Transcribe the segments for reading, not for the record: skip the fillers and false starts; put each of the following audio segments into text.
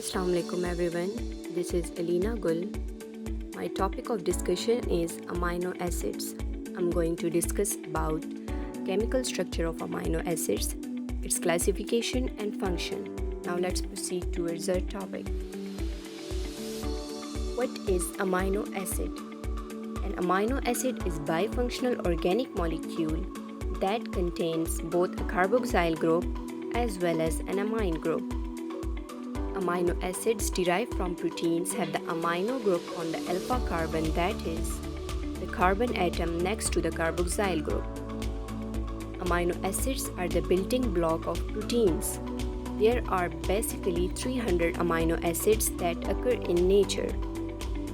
Assalamualaikum everyone, this is Aleena Gul. My topic of discussion is amino acids. I'm going to discuss about chemical structure of amino acids, its classification and function. Now let's proceed towards our topic. What is amino acid? An amino acid is bifunctional organic molecule that contains both a carboxyl group as well as an amine group. Amino acids derived from proteins have the amino group on the alpha carbon, that is, the carbon atom next to the carboxyl group. Amino acids are the building block of proteins. There are basically 300 amino acids that occur in nature.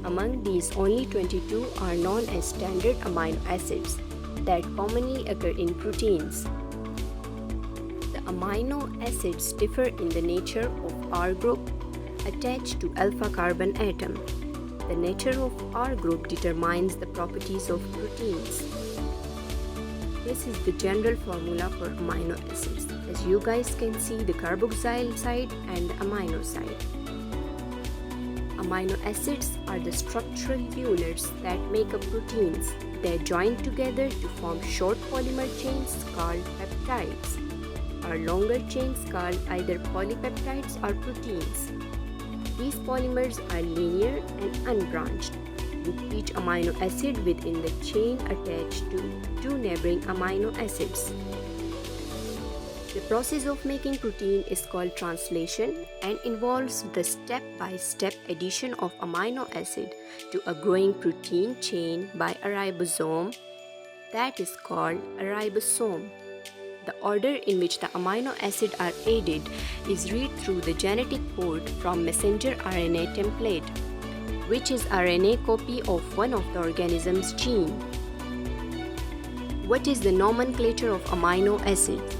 Among these, only 22 are known as standard amino acids that commonly occur in proteins. The amino acids differ in the nature of R group attached to alpha carbon atom. The nature of R group determines the properties of proteins. This is the general formula for amino acids. As you guys can see, the carboxyl side and the amino side. Amino acids are the structural units that make up proteins. They are joined together to form short polymer chains called peptides, or longer chains called either polypeptides or proteins. These polymers are linear and unbranched, with each amino acid within the chain attached to two neighboring amino acids. The process of making protein is called translation and involves the step-by-step addition of amino acid to a growing protein chain by a ribosome that is called a ribosome. The order in which the amino acids are added is read through the genetic code from messenger RNA template, which is RNA copy of one of the organism's gene. What is the nomenclature of amino acids?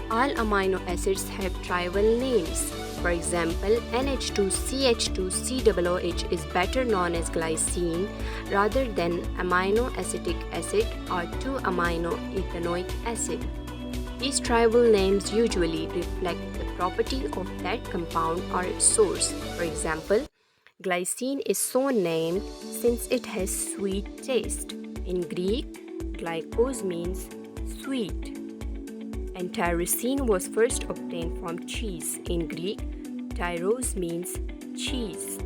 All amino acids have tribal names. For example, NH2CH2COOH is better known as glycine rather than amino acetic acid or 2-amino ethanoic acid. These tribal names usually reflect the property of that compound or its source. For example, glycine is so named since it has sweet taste. In Greek, glykos means sweet. And tyrosine was first obtained from cheese. In Greek, tyros means cheese.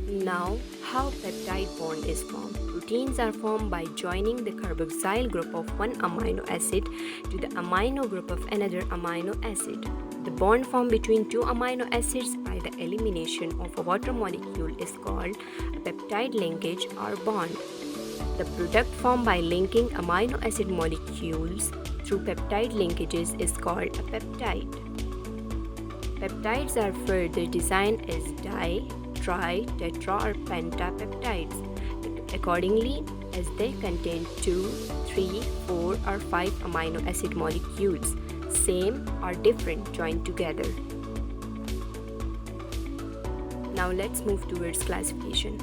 Now, how peptide bond is formed? Proteins are formed by joining the carboxyl group of one amino acid to the amino group of another amino acid. The bond formed between two amino acids by the elimination of a water molecule is called a peptide linkage or bond. The product formed by linking amino acid molecules through peptide linkages is called a peptide. Peptides are further designed as di, tri, tetra or pentapeptides, accordingly as they contain 2, 3, 4 or 5 amino acid molecules, same or different joined together. Now let's move towards classification.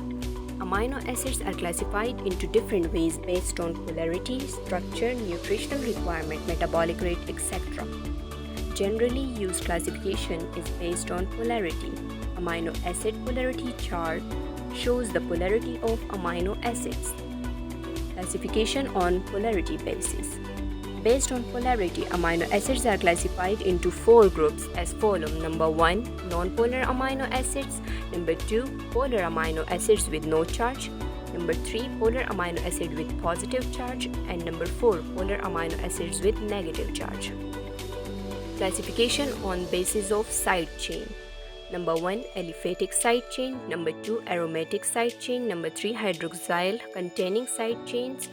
Amino acids are classified into different ways based on polarity, structure, nutritional requirement, metabolic rate, etc. Generally used classification is based on polarity. Amino acid polarity chart shows the polarity of amino acids. Classification on polarity basis. Based on polarity, amino acids are classified into 4 groups as follows. Number 1, non-polar amino acids. Number 2, polar amino acids with no charge. Number 3, polar amino acid with positive charge. And number 4, polar amino acids with negative charge. Classification on basis of side chain. Number 1, aliphatic side chain. Number 2, aromatic side chain. Number 3, hydroxyl containing side chains.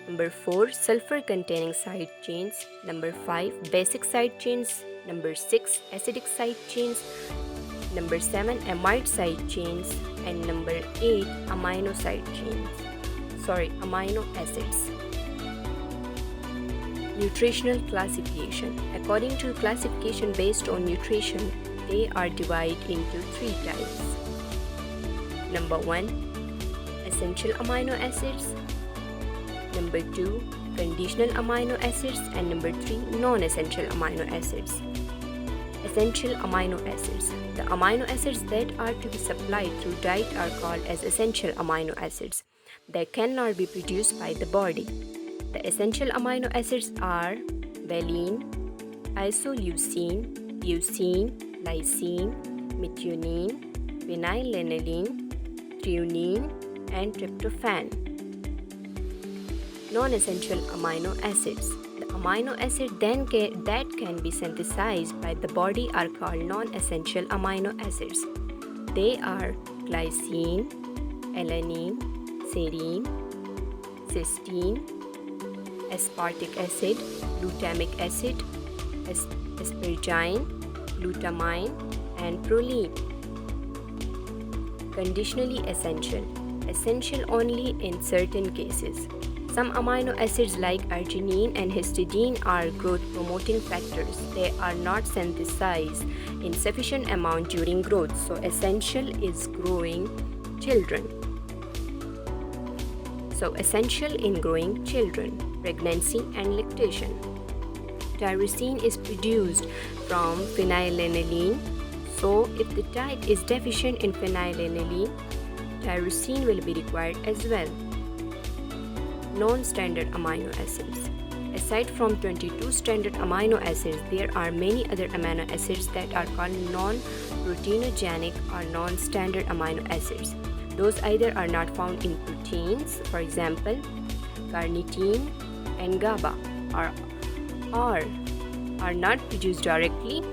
Number 4, sulfur containing side chains. Number 5, basic side chains. Number 6, acidic side chains. Number 7, amide side chains. And number 8, amino acids. Nutritional classification. According to classification based on nutrition, they are divided into 3 types. Number 1, essential amino acids. Number 2, conditional amino acids. And number 3, non-essential amino acids. Essential amino acids. The amino acids that are to be supplied through diet are called as essential amino acids. They cannot be produced by the body. The essential amino acids are valine, isoleucine, leucine, lysine, methionine, phenylalanine, threonine, and tryptophan. Non-essential amino acids. The amino acids that can be synthesized by the body are called non-essential amino acids. They are glycine, alanine, serine, cysteine, aspartic acid, glutamic acid, asparagine, glutamine, and proline. Conditionally essential. Essential only in certain cases. Some amino acids like arginine and histidine are growth-promoting factors. They are not synthesized in sufficient amount during growth, so essential is growing children. So essential in growing children, pregnancy and lactation. Tyrosine is produced from phenylalanine, so if the diet is deficient in phenylalanine, tyrosine will be required as well. Non-standard amino acids. Aside from 22 standard amino acids, there are many other amino acids that are called non-proteinogenic or non-standard amino acids. Those either are not found in proteins, for example, carnitine and GABA, or are not produced directly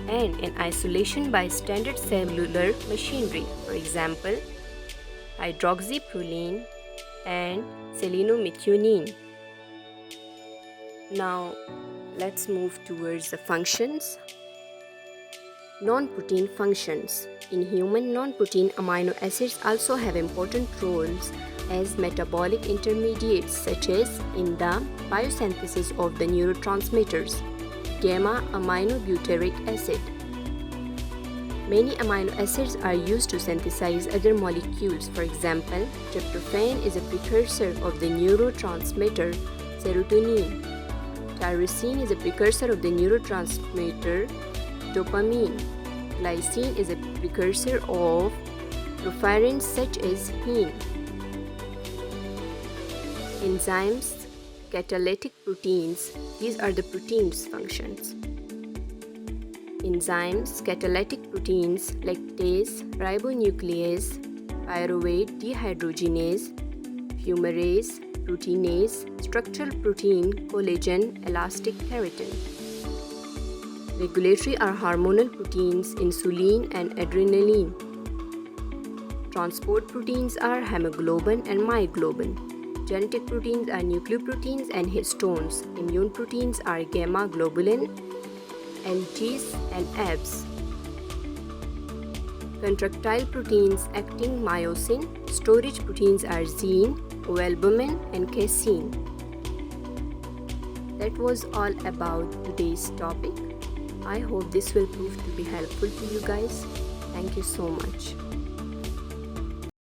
and in isolation by standard cellular machinery, for example, hydroxyproline and selenomethionine. Now, let's move towards the functions. Non-protein functions. In human, non-protein amino acids also have important roles as metabolic intermediates, such as in the biosynthesis of the neurotransmitters, gamma-aminobutyric acid. Many amino acids are used to synthesize other molecules. For example, tryptophan is a precursor of the neurotransmitter serotonin. Tyrosine is a precursor of the neurotransmitter dopamine. Glycine is a precursor of porphyrins such as heme. Enzymes, catalytic proteins. These are the proteins functions. Enzymes, catalytic proteins, lactase, ribonuclease, pyruvate dehydrogenase, fumarase, proteinase, structural protein, collagen, elastic keratin. Regulatory are hormonal proteins, insulin and adrenaline. Transport proteins are hemoglobin and myoglobin. Genetic proteins are nucleoproteins and histones. Immune proteins are gamma globulin, LGs and ABs. Contractile proteins acting myosin. Storage proteins are zine, ovalbumin and casein. That was all about today's topic. I hope this will prove to be helpful to you guys. Thank you so much.